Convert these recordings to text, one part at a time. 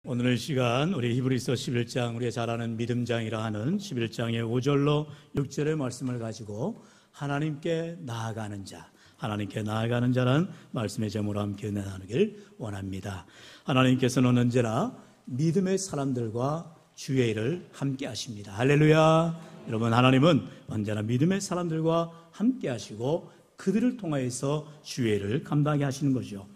오늘 이 시간 우리 히브리서 11장, 우리가 잘 아는 믿음장이라 하는 11장의 5절로 6절의 말씀을 가지고 하나님께 나아가는 자, 하나님께 나아가는 자라는 말씀의 제목으로 함께 은혜 나누길 원합니다. 하나님께서는 언제나 믿음의 사람들과 주의 일을 함께 하십니다. 할렐루야. 여러분, 하나님은 언제나 믿음의 사람들과 함께 하시고 그들을 통하여서 주의 일을 감당하게 하시는 거죠.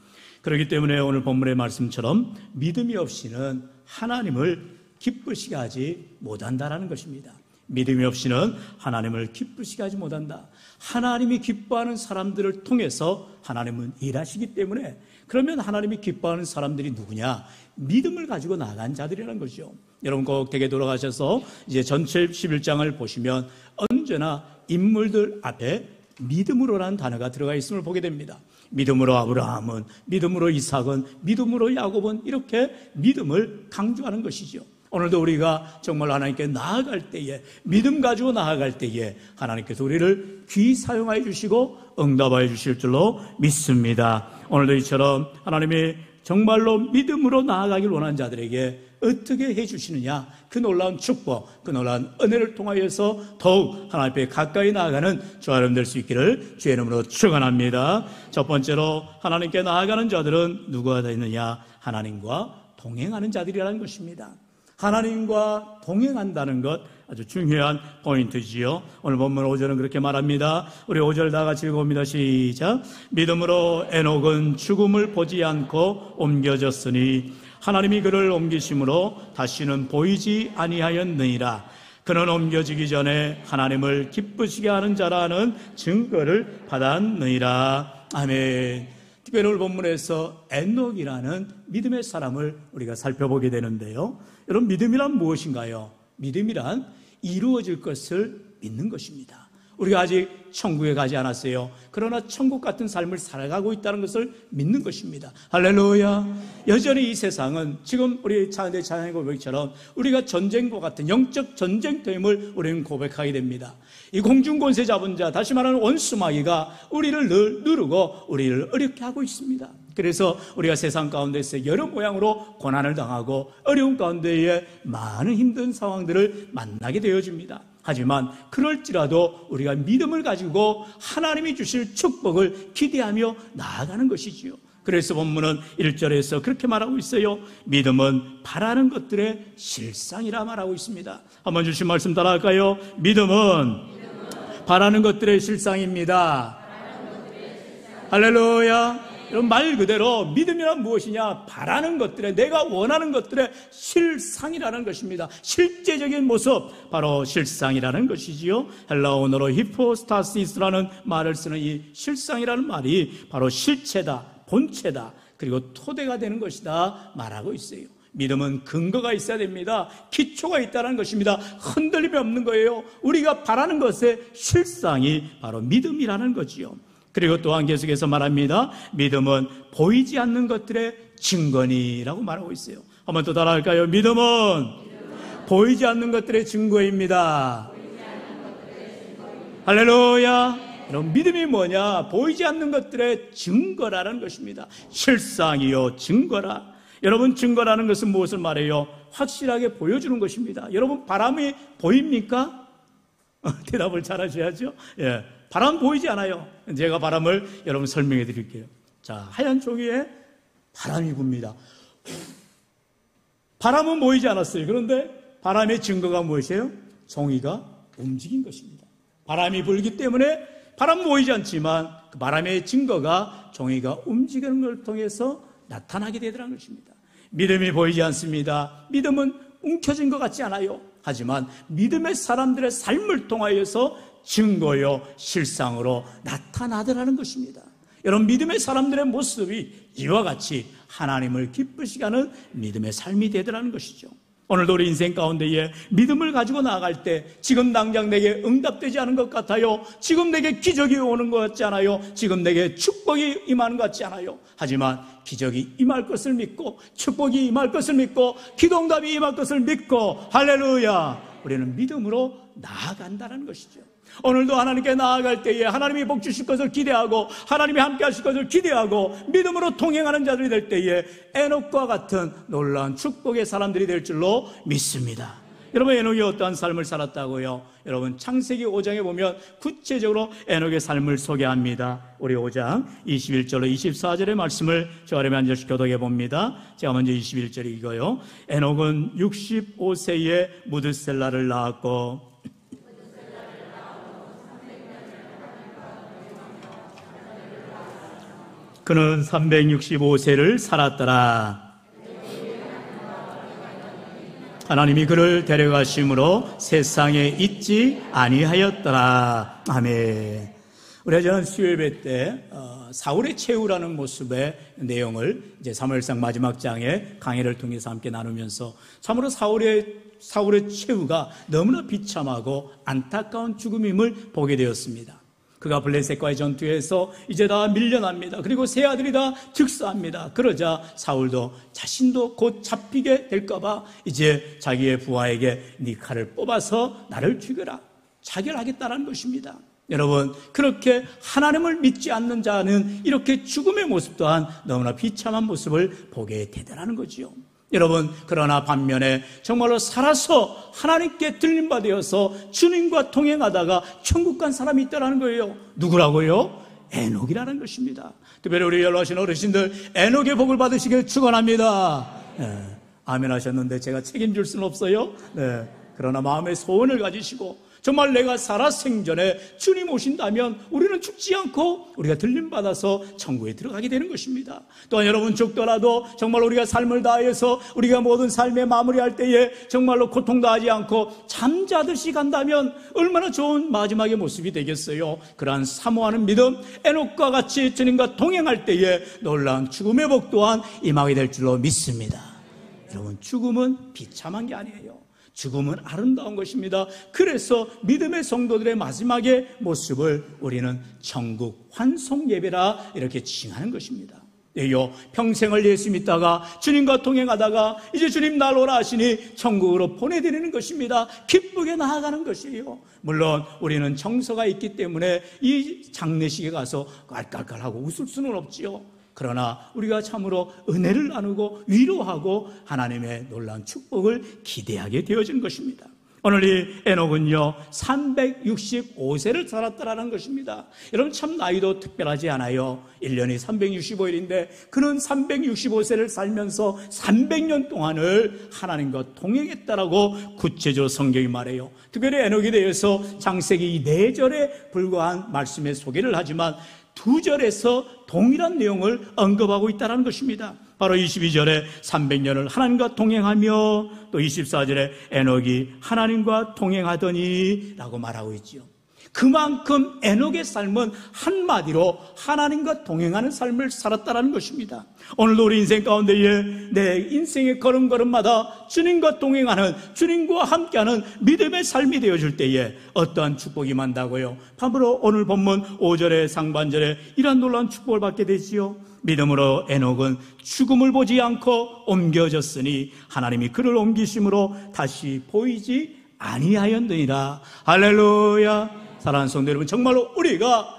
그렇기 때문에 오늘 본문의 말씀처럼 믿음이 없이는 하나님을 기쁘시게 하지 못한다라는 것입니다. 믿음이 없이는 하나님을 기쁘시게 하지 못한다. 하나님이 기뻐하는 사람들을 통해서 하나님은 일하시기 때문에, 그러면 하나님이 기뻐하는 사람들이 누구냐? 믿음을 가지고 나간 자들이라는 거죠. 여러분 꼭 댁에 돌아가셔서 이제 전체 11장을 보시면 언제나 인물들 앞에 믿음으로라는 단어가 들어가 있음을 보게 됩니다. 믿음으로 아브라함은, 믿음으로 이삭은, 믿음으로 야곱은, 이렇게 믿음을 강조하는 것이죠. 오늘도 우리가 정말 하나님께 나아갈 때에, 믿음 가지고 나아갈 때에 하나님께서 우리를 귀 사용하여 주시고 응답하여 주실 줄로 믿습니다. 오늘도 이처럼 하나님이 정말로 믿음으로 나아가길 원하는 자들에게 어떻게 해주시느냐, 그 놀라운 축복, 그 놀라운 은혜를 통하여서 더욱 하나님 앞에 가까이 나아가는 저와 여러분 될 수 있기를 주의 이름으로 축원합니다. 첫 번째로 하나님께 나아가는 자들은 누구가 되느냐? 하나님과 동행하는 자들이라는 것입니다. 하나님과 동행한다는 것 아주 중요한 포인트지요. 오늘 본문 5절은 그렇게 말합니다. 우리 5절 다 같이 읽어봅니다. 시작. 믿음으로 에녹은 죽음을 보지 않고 옮겨졌으니 하나님이 그를 옮기심으로 다시는 보이지 아니하였느니라. 그는 옮겨지기 전에 하나님을 기쁘시게 하는 자라는 증거를 받았느니라. 아멘. 특별히 오늘 본문에서 에녹이라는 믿음의 사람을 우리가 살펴보게 되는데요. 여러분, 믿음이란 무엇인가요? 믿음이란 이루어질 것을 믿는 것입니다. 우리가 아직 천국에 가지 않았어요. 그러나 천국 같은 삶을 살아가고 있다는 것을 믿는 것입니다. 할렐루야. 여전히 이 세상은 지금 우리 찬양의 고백처럼 우리가 전쟁과 같은 영적 전쟁터임을 우리는 고백하게 됩니다. 이 공중권세 잡은 자, 다시 말하는 원수마귀가 우리를 늘 누르고 우리를 어렵게 하고 있습니다. 그래서 우리가 세상 가운데서 여러 모양으로 고난을 당하고 어려운 가운데에 많은 힘든 상황들을 만나게 되어집니다. 하지만 그럴지라도 우리가 믿음을 가지고 하나님이 주실 축복을 기대하며 나아가는 것이지요. 그래서 본문은 1절에서 그렇게 말하고 있어요. 믿음은 바라는 것들의 실상이라 말하고 있습니다. 한번 주신 말씀 따라할까요? 믿음은 바라는 것들의 실상입니다. 할렐루야. 여러분, 말 그대로 믿음이란 무엇이냐? 바라는 것들의, 내가 원하는 것들의 실상이라는 것입니다. 실제적인 모습, 바로 실상이라는 것이지요. 헬라어 언어로 히포스타시스라는 말을 쓰는 이 실상이라는 말이 바로 실체다, 본체다, 그리고 토대가 되는 것이다 말하고 있어요. 믿음은 근거가 있어야 됩니다. 기초가 있다는 것입니다. 흔들림이 없는 거예요. 우리가 바라는 것의 실상이 바로 믿음이라는 거지요. 그리고 또한 계속해서 말합니다. 믿음은 보이지 않는 것들의 증거니라고 말하고 있어요. 한번 또 따라할까요? 믿음은 보이지 않는 것들의 증거입니다. 할렐루야. 여러분, 믿음이 뭐냐? 보이지 않는 것들의 증거라는 것입니다. 실상이요, 증거라. 여러분, 증거라는 것은 무엇을 말해요? 확실하게 보여주는 것입니다. 여러분, 바람이 보입니까? 대답을 잘 하셔야죠. 예. 바람 보이지 않아요. 제가 바람을 여러분 설명해 드릴게요. 자, 하얀 종이에 바람이 붑니다. 바람은 보이지 않았어요. 그런데 바람의 증거가 무엇이에요? 종이가 움직인 것입니다. 바람이 불기 때문에 바람은 보이지 않지만 그 바람의 증거가 종이가 움직이는 걸 통해서 나타나게 되더라는 것입니다. 믿음이 보이지 않습니다. 믿음은 움켜진 것 같지 않아요. 하지만 믿음의 사람들의 삶을 통하여서 증거요, 실상으로 나타나더라는 것입니다. 여러분, 믿음의 사람들의 모습이 이와 같이 하나님을 기쁘시게 하는 믿음의 삶이 되더라는 것이죠. 오늘도 우리 인생 가운데에 믿음을 가지고 나아갈 때 지금 당장 내게 응답되지 않은 것 같아요. 지금 내게 기적이 오는 것 같지 않아요. 지금 내게 축복이 임하는 것 같지 않아요. 하지만 기적이 임할 것을 믿고 축복이 임할 것을 믿고 기도응답이 임할 것을 믿고 할렐루야, 우리는 믿음으로 나아간다는 것이죠. 오늘도 하나님께 나아갈 때에 하나님이 복 주실 것을 기대하고 하나님이 함께 하실 것을 기대하고 믿음으로 동행하는 자들이 될 때에 에녹과 같은 놀라운 축복의 사람들이 될 줄로 믿습니다. 여러분, 에녹이 어떠한 삶을 살았다고요? 여러분, 창세기 5장에 보면 구체적으로 에녹의 삶을 소개합니다. 우리 5장 21절로 24절의 말씀을 저 아래에 한 절씩 교독해 봅니다. 제가 먼저 21절 읽어요. 에녹은 65세에 무드셀라를 낳았고 그는 365세를 살았더라. 하나님이 그를 데려가심으로 세상에 있지 아니하였더라. 아멘. 우리가 저는 수요예배 때 사울의 최후라는 모습의 내용을 이제 사무엘상 마지막 장의 강해를 통해서 함께 나누면서 참으로 사울의 최후가 너무나 비참하고 안타까운 죽음임을 보게 되었습니다. 그가 블레셋과의 전투에서 이제 다 밀려납니다. 그리고 세 아들이 다 즉사합니다. 그러자 사울도 자신도 곧 잡히게 될까봐 이제 자기의 부하에게 네 칼을 뽑아서 나를 죽여라, 자결하겠다는 것입니다. 여러분, 그렇게 하나님을 믿지 않는 자는 이렇게 죽음의 모습 또한 너무나 비참한 모습을 보게 되더라는 거지요. 여러분, 그러나 반면에 정말로 살아서 하나님께 들림받아서 주님과 동행하다가 천국 간 사람이 있다는 거예요. 누구라고요? 에녹이라는 것입니다. 특별히 우리 연로하신 어르신들 에녹의 복을 받으시길 축원합니다. 아멘 하셨는데 제가 책임질 수는 없어요. 그러나 마음의 소원을 가지시고 정말 내가 살아 생전에 주님 오신다면 우리는 죽지 않고 우리가 들림받아서 천국에 들어가게 되는 것입니다. 또한 여러분, 죽더라도 정말 우리가 삶을 다해서 우리가 모든 삶의 마무리할 때에 정말로 고통도 하지 않고 잠자듯이 간다면 얼마나 좋은 마지막의 모습이 되겠어요. 그러한 사모하는 믿음, 에녹과 같이 주님과 동행할 때에 놀라운 죽음의 복 또한 임하게 될 줄로 믿습니다. 여러분, 죽음은 비참한 게 아니에요. 죽음은 아름다운 것입니다. 그래서 믿음의 성도들의 마지막의 모습을 우리는 천국 환송 예배라 이렇게 칭하는 것입니다. 평생을 예수 믿다가 주님과 동행하다가 이제 주님 날 오라 하시니 천국으로 보내드리는 것입니다. 기쁘게 나아가는 것이에요. 물론 우리는 정서가 있기 때문에 이 장례식에 가서 깔깔깔하고 웃을 수는 없지요. 그러나 우리가 참으로 은혜를 나누고 위로하고 하나님의 놀라운 축복을 기대하게 되어진 것입니다. 오늘 이 에녹은요 365세를 살았다라는 것입니다. 여러분, 참 나이도 특별하지 않아요. 1년이 365일인데 그는 365세를 살면서 300년 동안을 하나님과 동행했다라고 구체적으로 성경이 말해요. 특별히 에녹에 대해서 창세기 4절에 불과한 말씀의 소개를 하지만 2절에서 동일한 내용을 언급하고 있다는 것입니다. 바로 22절에 300년을 하나님과 동행하며 또 24절에 에녹이 하나님과 동행하더니 라고 말하고 있지요. 그만큼 에녹의 삶은 한마디로 하나님과 동행하는 삶을 살았다는 것입니다. 오늘도 우리 인생 가운데에 내 인생의 걸음걸음마다 주님과 동행하는, 주님과 함께하는 믿음의 삶이 되어줄 때에 어떠한 축복이 만다고요? 바로 오늘 본문 5절의 상반절에 이러한 놀라운 축복을 받게 되지요. 믿음으로 에녹은 죽음을 보지 않고 옮겨졌으니 하나님이 그를 옮기심으로 다시 보이지 아니하였느니라. 할렐루야. 사랑하는 성도 여러분, 정말로 우리가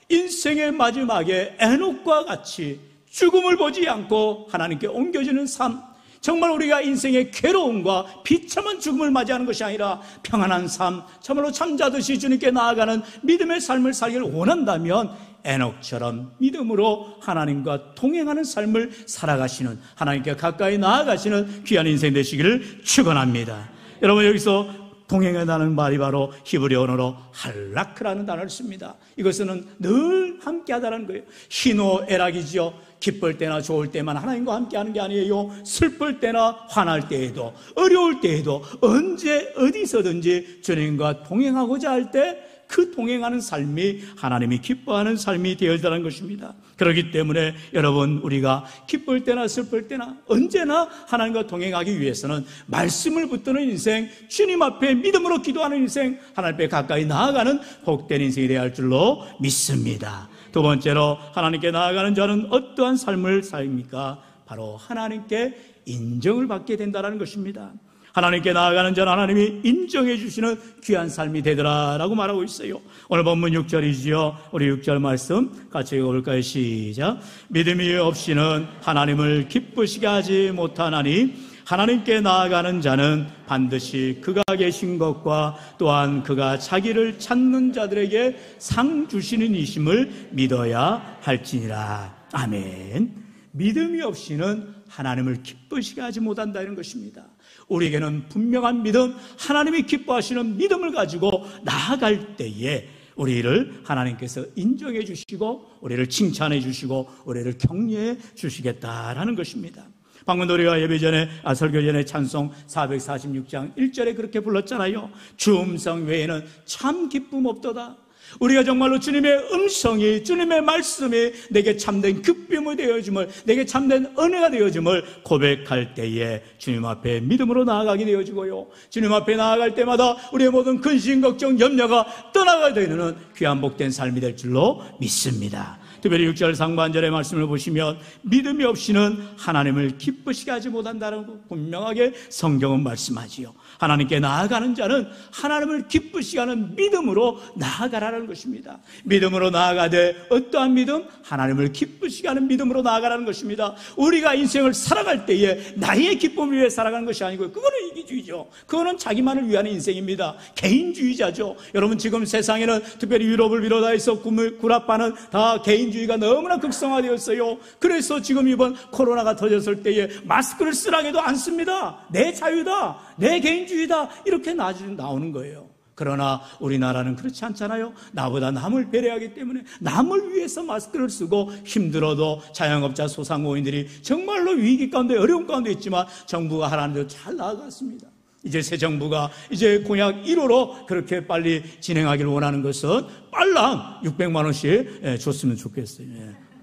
인생의 마지막에 에녹과 같이 죽음을 보지 않고 하나님께 옮겨지는 삶, 정말 우리가 인생의 괴로움과 비참한 죽음을 맞이하는 것이 아니라 평안한 삶, 참으로 잠자듯이 주님께 나아가는 믿음의 삶을 살기를 원한다면 에녹처럼 믿음으로 하나님과 동행하는 삶을 살아가시는, 하나님께 가까이 나아가시는 귀한 인생 되시기를 축원합니다. 여러분, 여기서 동행하다는 말이 바로 히브리 언어로 할라크라는 단어를 씁니다. 이것은 늘 함께하다는 거예요. 희노애락이지요. 기쁠 때나 좋을 때만 하나님과 함께하는 게 아니에요. 슬플 때나 화날 때에도, 어려울 때에도, 언제 어디서든지 주님과 동행하고자 할 때 그 동행하는 삶이 하나님이 기뻐하는 삶이 되어야하는 것입니다. 그렇기 때문에 여러분, 우리가 기쁠 때나 슬플 때나 언제나 하나님과 동행하기 위해서는 말씀을 붙드는 인생, 주님 앞에 믿음으로 기도하는 인생, 하나님 앞에 가까이 나아가는 복된 인생이 되어야 할 줄로 믿습니다. 두 번째로, 하나님께 나아가는 자는 어떠한 삶을 삽니까? 바로 하나님께 인정을 받게 된다는 것입니다. 하나님께 나아가는 자는 하나님이 인정해 주시는 귀한 삶이 되더라라고 말하고 있어요. 오늘 본문 6절이지요. 우리 6절 말씀 같이 읽어볼까요? 시작. 믿음이 없이는 하나님을 기쁘시게 하지 못하나니 하나님께 나아가는 자는 반드시 그가 계신 것과 또한 그가 자기를 찾는 자들에게 상 주시는 이심을 믿어야 할지니라. 아멘. 믿음이 없이는 하나님을 기쁘시게 하지 못한다는 것입니다. 우리에게는 분명한 믿음, 하나님이 기뻐하시는 믿음을 가지고 나아갈 때에 우리를 하나님께서 인정해 주시고 우리를 칭찬해 주시고 우리를 격려해 주시겠다라는 것입니다. 방금 우리가 예배 전에 설교 전에 찬송 446장 1절에 그렇게 불렀잖아요. 주 음성 외에는 참 기쁨 없도다. 우리가 정말로 주님의 음성이, 주님의 말씀이 내게 참된 기쁨이 되어줌을, 내게 참된 은혜가 되어줌을 고백할 때에 주님 앞에 믿음으로 나아가게 되어지고요, 주님 앞에 나아갈 때마다 우리의 모든 근심, 걱정, 염려가 떠나가게 되는 귀한 복된 삶이 될 줄로 믿습니다. 특별히 6절 상반절의 말씀을 보시면 믿음이 없이는 하나님을 기쁘시게 하지 못한다는 거 분명하게 성경은 말씀하지요. 하나님께 나아가는 자는 하나님을 기쁘시게 하는 믿음으로 나아가라는 것입니다. 믿음으로 나아가되 어떠한 믿음? 하나님을 기쁘시게 하는 믿음으로 나아가라는 것입니다. 우리가 인생을 살아갈 때에 나의 기쁨을 위해 살아가는 것이 아니고요, 그거는 이기주의죠. 그거는 자기만을 위한 인생입니다. 개인주의자죠. 여러분, 지금 세상에는 특별히 유럽을 비롯해서 구라파는 다 개인주의가 너무나 극성화되었어요. 그래서 지금 이번 코로나가 터졌을 때에 마스크를 쓰라고 해도 안 씁니다. 내 자유다, 내 개인주의다, 이렇게 나오는 거예요. 그러나 우리나라는 그렇지 않잖아요. 나보다 남을 배려하기 때문에 남을 위해서 마스크를 쓰고, 힘들어도 자영업자, 소상공인들이 정말로 위기 가운데, 어려운 가운데 있지만 정부가 하라는 대로 잘 나아갔습니다. 이제 새 정부가 이제 공약 1호로 그렇게 빨리 진행하기를 원하는 것은 빨랑 600만 원씩 줬으면 좋겠어요.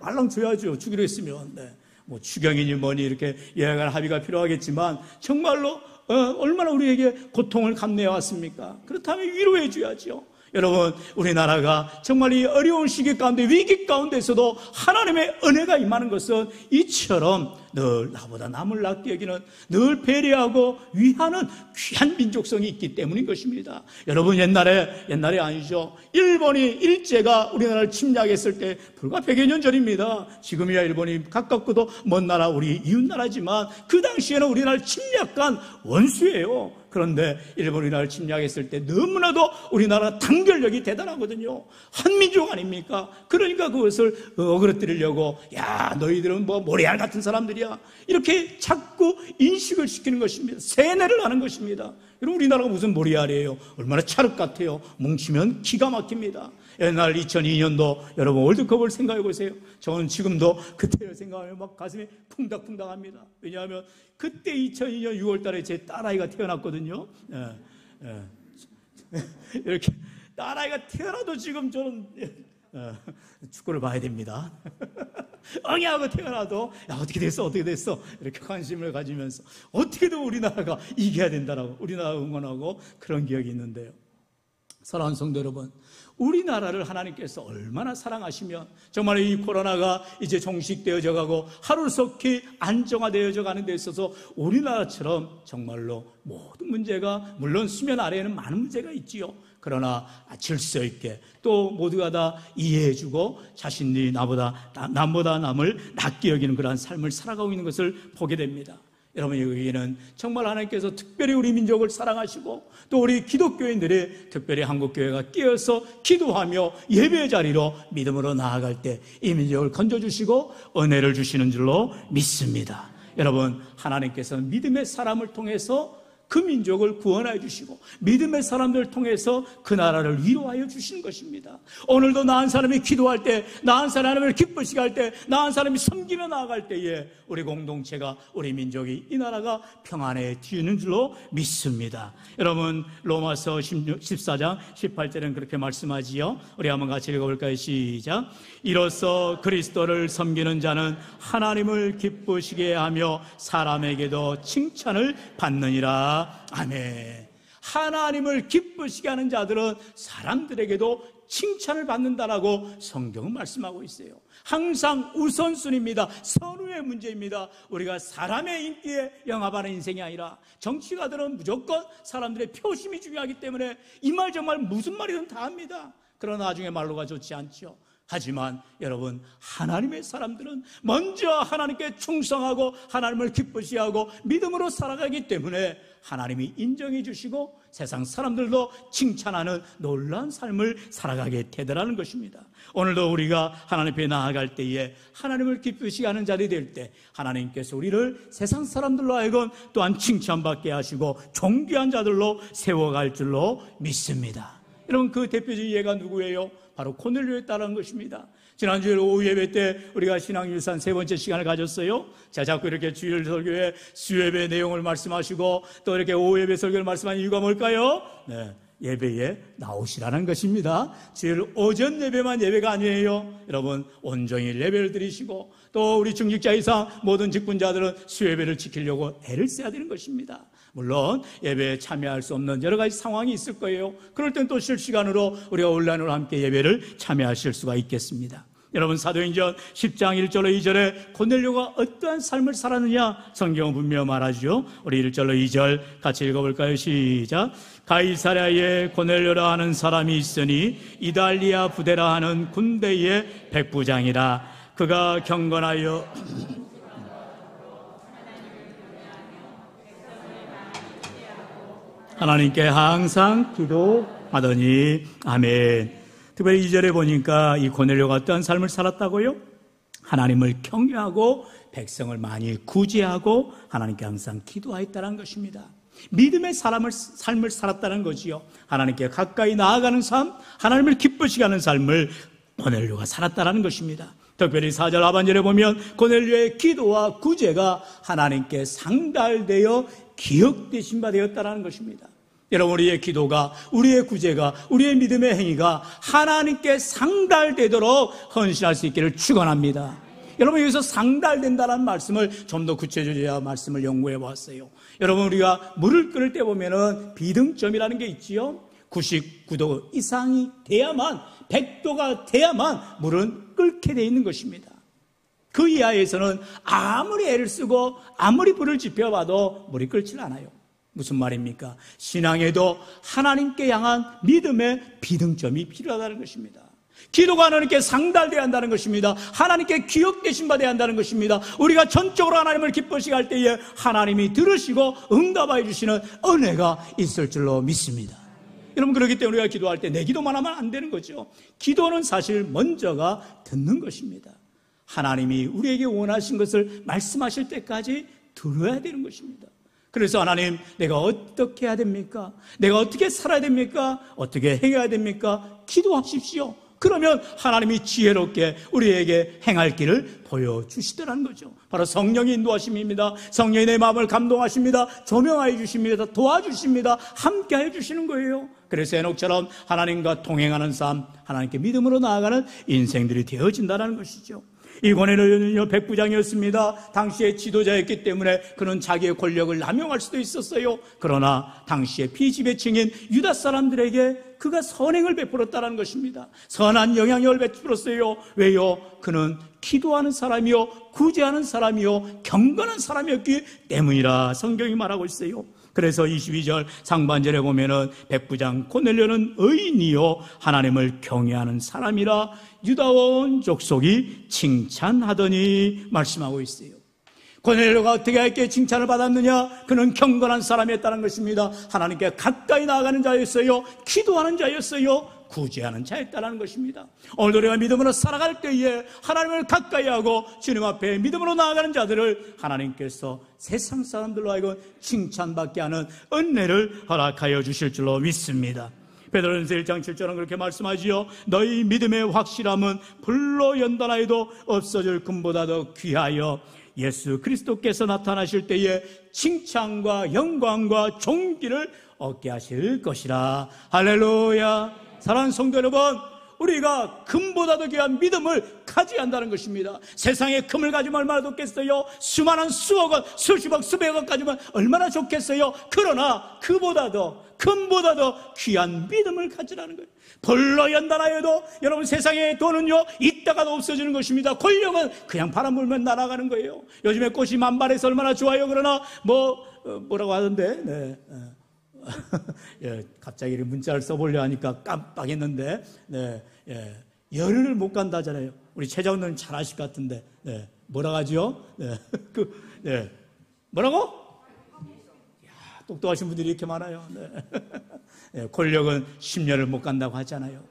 빨랑 줘야죠. 주기로 했으면. 뭐 추경이니 뭐니 이렇게 예약할 합의가 필요하겠지만 정말로 얼마나 우리에게 고통을 감내해 왔습니까? 그렇다면 위로해 줘야죠. 여러분, 우리나라가 정말 이 어려운 시기 가운데, 위기 가운데서도 하나님의 은혜가 임하는 것은 이처럼 늘 나보다 남을 낫게 여기는, 늘 배려하고 위하는 귀한 민족성이 있기 때문인 것입니다. 여러분, 옛날에 아니죠. 일본이 일제가 우리나라를 침략했을 때 불과 100여 년 전입니다. 지금이야 일본이 가깝고도 먼 나라, 우리 이웃나라지만 그 당시에는 우리나라를 침략한 원수예요. 그런데 일본이 우리나라를 침략했을 때 너무나도 우리나라 단결력이 대단하거든요. 한민족 아닙니까? 그러니까 그것을 어그러뜨리려고, 야, 너희들은 뭐 모래알 같은 사람들이야, 이렇게 자꾸 인식을 시키는 것입니다. 세뇌를 하는 것입니다. 여러분, 우리나라가 무슨 모래알이에요? 얼마나 찰흙 같아요. 뭉치면 기가 막힙니다. 옛날 2002년도 여러분 월드컵을 생각해 보세요. 저는 지금도 그때를 생각하면 막 가슴이 쿵닥쿵닥합니다. 왜냐하면 그때 2002년 6월 달에 제 딸아이가 태어났거든요. 이렇게 딸아이가 태어나도 지금 저는 축구를 봐야 됩니다. 엉이하고 태어나도, 야, 어떻게 됐어 이렇게 관심을 가지면서 어떻게든 우리나라가 이겨야 된다라고 우리나라 응원하고 그런 기억이 있는데요. 사랑하는 성도 여러분, 우리나라를 하나님께서 얼마나 사랑하시면 정말 이 코로나가 이제 종식되어져 가고 하루속히 안정화되어져 가는 데 있어서 우리나라처럼 정말로 모든 문제가, 물론 수면 아래에는 많은 문제가 있지요. 그러나 질서 있게 또 모두가 다 이해해주고 자신이 남보다 남을 낫게 여기는 그러한 삶을 살아가고 있는 것을 보게 됩니다. 여러분, 여기에는 정말 하나님께서 특별히 우리 민족을 사랑하시고 또 우리 기독교인들이 특별히 한국교회가 끼어서 기도하며 예배의 자리로 믿음으로 나아갈 때 이 민족을 건져주시고 은혜를 주시는 줄로 믿습니다. 여러분, 하나님께서는 믿음의 사람을 통해서 그 민족을 구원하여 주시고 믿음의 사람들을 통해서 그 나라를 위로하여 주시는 것입니다. 오늘도 나 한 사람이 기도할 때, 나 한 사람을 기쁘시게 할 때, 나 한 사람이 섬기며 나아갈 때에 우리 공동체가, 우리 민족이, 이 나라가 평안해지는 줄로 믿습니다. 여러분, 로마서 14장 18절은 그렇게 말씀하지요. 우리 한번 같이 읽어볼까요? 시작. 이로써 그리스도를 섬기는 자는 하나님을 기쁘시게 하며 사람에게도 칭찬을 받느니라. 아멘. 하나님을 기쁘시게 하는 자들은 사람들에게도 칭찬을 받는다라고 성경은 말씀하고 있어요. 항상 우선순위입니다. 선후의 문제입니다. 우리가 사람의 인기에 영합하는 인생이 아니라, 정치가들은 무조건 사람들의 표심이 중요하기 때문에 이 말 저 말 무슨 말이든 다 합니다. 그러나 나중에 말로가 좋지 않죠. 하지만 여러분, 하나님의 사람들은 먼저 하나님께 충성하고 하나님을 기쁘시게 하고 믿음으로 살아가기 때문에 하나님이 인정해 주시고 세상 사람들도 칭찬하는 놀라운 삶을 살아가게 되더라는 것입니다. 오늘도 우리가 하나님 앞에 나아갈 때에 하나님을 기쁘시게 하는 자들이 될 때 하나님께서 우리를 세상 사람들로 하여금 또한 칭찬받게 하시고 존귀한 자들로 세워갈 줄로 믿습니다. 여러분, 그 대표적인 예가 누구예요? 바로 고넬료였다는 것입니다. 지난주에 오후 예배 때 우리가 신앙유산 세 번째 시간을 가졌어요. 자, 자꾸 이렇게 주일 설교에 수예배 내용을 말씀하시고 또 이렇게 오후 예배 설교를 말씀하는 이유가 뭘까요? 네, 예배에 나오시라는 것입니다. 주일 오전 예배만 예배가 아니에요. 여러분, 온종일 예배를 드리시고 또 우리 중직자 이상 모든 직분자들은 수예배를 지키려고 애를 써야 되는 것입니다. 물론 예배에 참여할 수 없는 여러 가지 상황이 있을 거예요. 그럴 땐 또 실시간으로 우리가 온라인으로 함께 예배를 참여하실 수가 있겠습니다. 여러분, 사도행전 10장 1절로 2절에 고넬료가 어떠한 삶을 살았느냐 성경은 분명히 말하죠. 우리 1절로 2절 같이 읽어볼까요? 시작. 가이사랴에 고넬료라 하는 사람이 있으니 이달리아 부대라 하는 군대의 백부장이라. 그가 경건하여 하나님께 항상 기도하더니. 아멘. 특별히 2절에 보니까 이 고넬료가 어떠한 삶을 살았다고요? 하나님을 경외하고 백성을 많이 구제하고 하나님께 항상 기도하였다는 것입니다. 믿음의 삶을 살았다는 거지요. 하나님께 가까이 나아가는 삶, 하나님을 기쁘시게 하는 삶을 고넬료가 살았다는 것입니다. 특별히 4절 하반절에 보면 고넬료의 기도와 구제가 하나님께 상달되어 기억되신 바 되었다는 것입니다. 여러분, 우리의 기도가, 우리의 구제가, 우리의 믿음의 행위가 하나님께 상달되도록 헌신할 수 있기를 축원합니다. 여러분, 여기서 상달된다는 말씀을 좀 더 구체적으로 말씀을 연구해 보았어요. 여러분, 우리가 물을 끓일 때 보면은 비등점이라는 게 있지요. 99도 이상이 돼야만, 100도가 돼야만 물은 끓게 돼 있는 것입니다. 그 이하에서는 아무리 애를 쓰고 아무리 불을 지펴봐도 물이 끓질 않아요. 무슨 말입니까? 신앙에도 하나님께 향한 믿음의 비등점이 필요하다는 것입니다. 기도가 하나님께 상달되어야 한다는 것입니다. 하나님께 기억되신 바 되어야 한다는 것입니다. 우리가 전적으로 하나님을 기쁘시게 할 때에 하나님이 들으시고 응답하여 주시는 은혜가 있을 줄로 믿습니다. 여러분, 그렇기 때문에 우리가 기도할 때 내 기도만 하면 안 되는 거죠. 기도는 사실 먼저가 듣는 것입니다. 하나님이 우리에게 원하신 것을 말씀하실 때까지 들어야 되는 것입니다. 그래서 하나님, 내가 어떻게 해야 됩니까? 내가 어떻게 살아야 됩니까? 어떻게 행해야 됩니까? 기도하십시오. 그러면 하나님이 지혜롭게 우리에게 행할 길을 보여주시더라는 거죠. 바로 성령의 인도하심입니다. 성령이 내 마음을 감동하십니다. 조명하여 주십니다. 도와주십니다. 함께하여 주시는 거예요. 그래서 에녹처럼 하나님과 동행하는 삶, 하나님께 믿음으로 나아가는 인생들이 되어진다는 것이죠. 이 고넬료는요, 백부장이었습니다. 당시의 지도자였기 때문에 그는 자기의 권력을 남용할 수도 있었어요. 그러나 당시의 비지배층인 유다 사람들에게 그가 선행을 베풀었다는 것입니다. 선한 영향력을 베풀었어요. 왜요? 그는 기도하는 사람이요, 구제하는 사람이요, 경건한 사람이었기 때문이라 성경이 말하고 있어요. 그래서 22절 상반절에 보면은 백부장 고넬료는 의인이요 하나님을 경외하는 사람이라 유다 온 족속이 칭찬하더니 말씀하고 있어요. 고넬료가 어떻게 했기에 칭찬을 받았느냐? 그는 경건한 사람이었다는 것입니다. 하나님께 가까이 나아가는 자였어요. 기도하는 자였어요. 구제하는 자였다는 것입니다. 오늘도 우리가 믿음으로 살아갈 때에 하나님을 가까이 하고 주님 앞에 믿음으로 나아가는 자들을 하나님께서 세상 사람들로 하여금 칭찬받게 하는 은혜를 허락하여 주실 줄로 믿습니다. 베드로전서 1장 7절은 그렇게 말씀하지요. 너희 믿음의 확실함은 불로 연단하여도 없어질 금보다 더 귀하여 예수 그리스도께서 나타나실 때에 칭찬과 영광과 존귀를 얻게 하실 것이라. 할렐루야. 사랑하는 성도 여러분, 우리가 금보다도 귀한 믿음을 가져야 한다는 것입니다. 세상에 금을 가지면 얼마나 좋겠어요? 수많은 수억 원, 수십억, 수백억 가지면 얼마나 좋겠어요? 그러나 그보다도, 금보다도 귀한 믿음을 가지라는 거예요. 벌로 연단하여도 여러분, 세상의 돈은요 있다가도 없어지는 것입니다. 권력은 그냥 바람 불면 날아가는 거예요. 요즘에 꽃이 만발해서 얼마나 좋아요. 그러나 뭐라고 하던데, 예, 갑자기 문자를 써보려 하니까 깜빡했는데, 열흘을 못 간다잖아요. 우리 최장로님 잘 아실 것 같은데, 뭐라고 하죠? 뭐라고? 똑똑하신 분들이 이렇게 많아요. 권력은 10년을 못 간다고 하잖아요.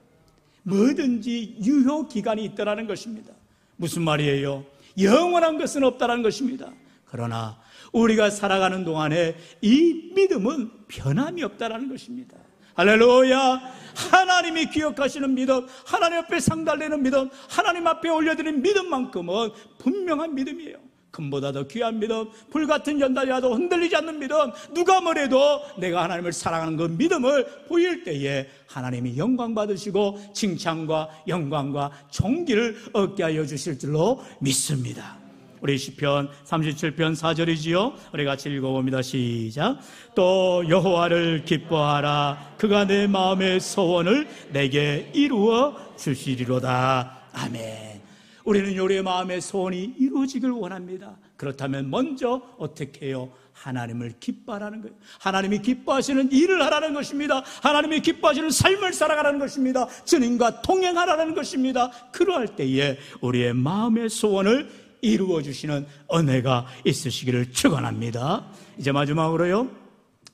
뭐든지 유효 기간이 있다라는 것입니다. 무슨 말이에요? 영원한 것은 없다라는 것입니다. 그러나 우리가 살아가는 동안에 이 믿음은 변함이 없다라는 것입니다. 할렐루야! 하나님이 기억하시는 믿음, 하나님 앞에 상달되는 믿음, 하나님 앞에 올려드리는 믿음만큼은 분명한 믿음이에요. 금보다 더 귀한 믿음, 불같은 연단이라도 흔들리지 않는 믿음, 누가 뭐래도 내가 하나님을 사랑하는 그 믿음을 보일 때에 하나님이 영광 받으시고 칭찬과 영광과 존귀를 얻게 하여 주실 줄로 믿습니다. 우리 시편 37편 4절이지요. 우리 같이 읽어봅니다. 시작. 또 여호와를 기뻐하라. 그가 내 마음의 소원을 내게 이루어 주시리로다. 아멘. 우리는 우리의 마음의 소원이 이루어지길 원합니다. 그렇다면 먼저 어떻게 해요? 하나님을 기뻐하라는 거예요. 하나님이 기뻐하시는 일을 하라는 것입니다. 하나님이 기뻐하시는 삶을 살아가라는 것입니다. 주님과 동행하라는 것입니다. 그러할 때에 우리의 마음의 소원을 이루어주시는 은혜가 있으시기를 축원합니다. 이제 마지막으로요,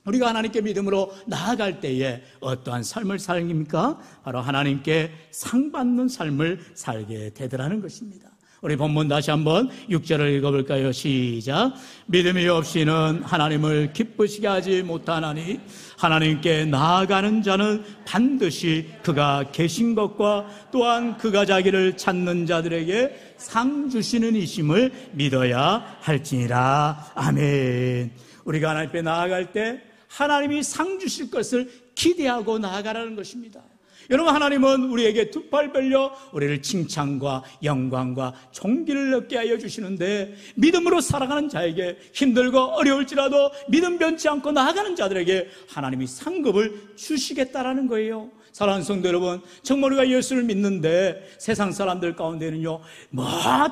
우리가 하나님께 믿음으로 나아갈 때에 어떠한 삶을 살깁니까? 바로 하나님께 상받는 삶을 살게 되더라는 것입니다. 우리 본문 다시 한번 6절을 읽어볼까요? 시작. 믿음이 없이는 하나님을 기쁘시게 하지 못하나니 하나님께 나아가는 자는 반드시 그가 계신 것과 또한 그가 자기를 찾는 자들에게 상 주시는 이심을 믿어야 할지니라. 아멘. 우리가 하나님 앞에 나아갈 때 하나님이 상 주실 것을 기대하고 나아가라는 것입니다. 여러분, 하나님은 우리에게 두 팔 벌려 우리를 칭찬과 영광과 존귀를 얻게 하여 주시는데, 믿음으로 살아가는 자에게 힘들고 어려울지라도 믿음 변치 않고 나아가는 자들에게 하나님이 상급을 주시겠다라는 거예요. 사랑하는 성도 여러분, 정말 우리가 예수를 믿는데 세상 사람들 가운데는요,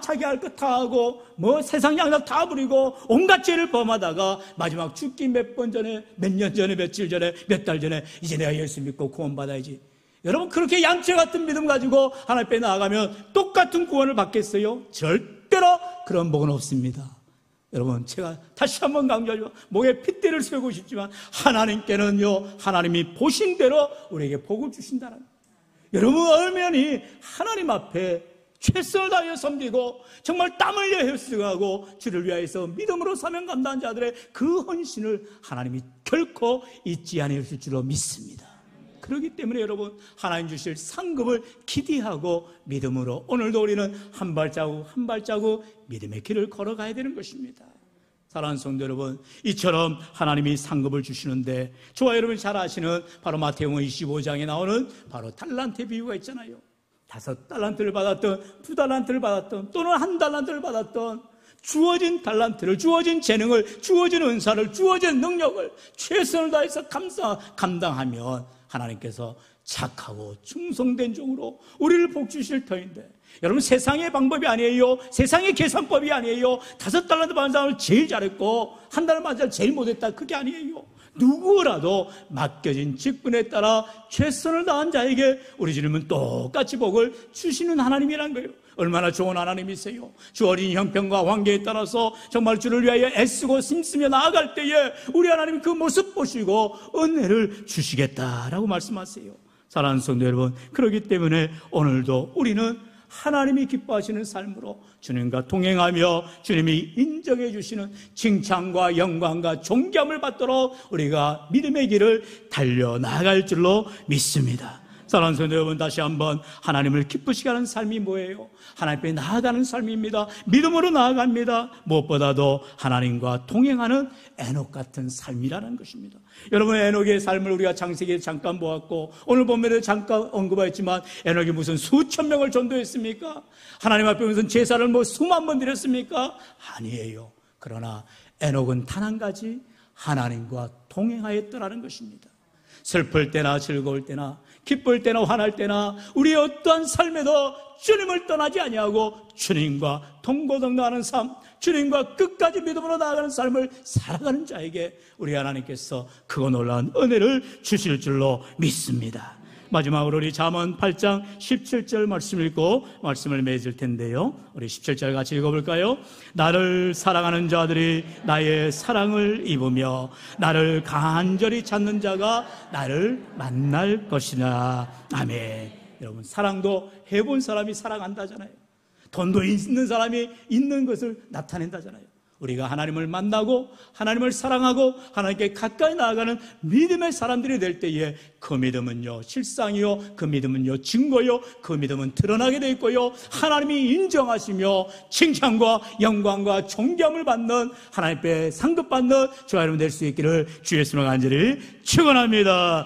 자기 할 것 다 하고 세상 양락 다 부리고 온갖 죄를 범하다가 마지막 죽기 몇 번 전에, 몇 년 전에, 며칠 전에, 몇 달 전에 이제 내가 예수 믿고 구원받아야지. 여러분, 그렇게 양채 같은 믿음 가지고 하나님 앞에 나아가면 똑같은 구원을 받겠어요? 절대로 그런 복은 없습니다. 여러분, 제가 다시 한번 강조하지만 목에 핏대를 세우고 싶지만 하나님께는요, 하나님이 보신 대로 우리에게 복을 주신다는 거예요. 여러분, 얼마나 하나님 앞에 최선을 다하여 섬기고 정말 땀 흘려 헤쓰고 주를 위하여서 믿음으로 사명 감당한 자들의 그 헌신을 하나님이 결코 잊지 않으실 줄로 믿습니다. 그렇기 때문에 여러분, 하나님 주실 상급을 기대하고 믿음으로 오늘도 우리는 한 발자국 한 발자국 믿음의 길을 걸어가야 되는 것입니다. 사랑하는 성도 여러분, 이처럼 하나님이 상급을 주시는데, 저와 여러분이 잘 아시는 바로 마태복음 25장에 나오는 바로 달란트의 비유가 있잖아요. 5달란트를 받았던, 2달란트를 받았던, 또는 1달란트를 받았던, 주어진 달란트를, 주어진 재능을, 주어진 은사를, 주어진 능력을 최선을 다해서 감당하면 하나님께서 착하고 충성된 종으로 우리를 복 주실 터인데, 여러분, 세상의 방법이 아니에요. 세상의 계산법이 아니에요. 5달란트 받은 사람을 제일 잘했고 1달란트 받은 사람을 제일 못했다, 그게 아니에요. 누구라도 맡겨진 직분에 따라 최선을 다한 자에게 우리 주님은 똑같이 복을 주시는 하나님이란 거예요. 얼마나 좋은 하나님이세요. 주어진 형편과 환경에 따라서 정말 주를 위하여 애쓰고 힘쓰며 나아갈 때에 우리 하나님이 그 모습 보시고 은혜를 주시겠다라고 말씀하세요. 사랑하는 성도 여러분, 그렇기 때문에 오늘도 우리는 하나님이 기뻐하시는 삶으로 주님과 동행하며 주님이 인정해 주시는 칭찬과 영광과 존귀함을 받도록 우리가 믿음의 길을 달려나갈 줄로 믿습니다. 사랑하는 성도 여러분, 다시 한번 하나님을 기쁘시게 하는 삶이 뭐예요? 하나님 앞에 나아가는 삶입니다. 믿음으로 나아갑니다. 무엇보다도 하나님과 동행하는 에녹 같은 삶이라는 것입니다. 여러분, 에녹의 삶을 우리가 창세기에 잠깐 보았고 오늘 본문에 잠깐 언급하였지만 에녹이 무슨 수천 명을 전도했습니까? 하나님 앞에 무슨 제사를 뭐 수만 번 드렸습니까? 아니에요. 그러나 에녹은 단 한 가지 하나님과 동행하였더라는 것입니다. 슬플 때나 즐거울 때나 기쁠 때나 화날 때나 우리의 어떠한 삶에도 주님을 떠나지 아니하고 주님과 동고동락하는 삶, 주님과 끝까지 믿음으로 나아가는 삶을 살아가는 자에게 우리 하나님께서 크고 놀라운 은혜를 주실 줄로 믿습니다. 마지막으로 우리 잠언 8장 17절 말씀 읽고 말씀을 맺을 텐데요, 우리 17절 같이 읽어볼까요? 나를 사랑하는 자들이 나의 사랑을 입으며 나를 간절히 찾는 자가 나를 만날 것이나. 아멘. 여러분, 사랑도 해본 사람이 사랑한다잖아요. 돈도 있는 사람이 있는 것을 나타낸다잖아요. 우리가 하나님을 만나고 하나님을 사랑하고 하나님께 가까이 나아가는 믿음의 사람들이 될 때에 그 믿음은요 실상이요, 그 믿음은요 증거요, 그 믿음은 드러나게 돼 있고요, 하나님이 인정하시며 칭찬과 영광과 존경을 받는, 하나님 앞에 상급받는 저와 여러분 될 수 있기를 주 예수님을 간절히 축원합니다.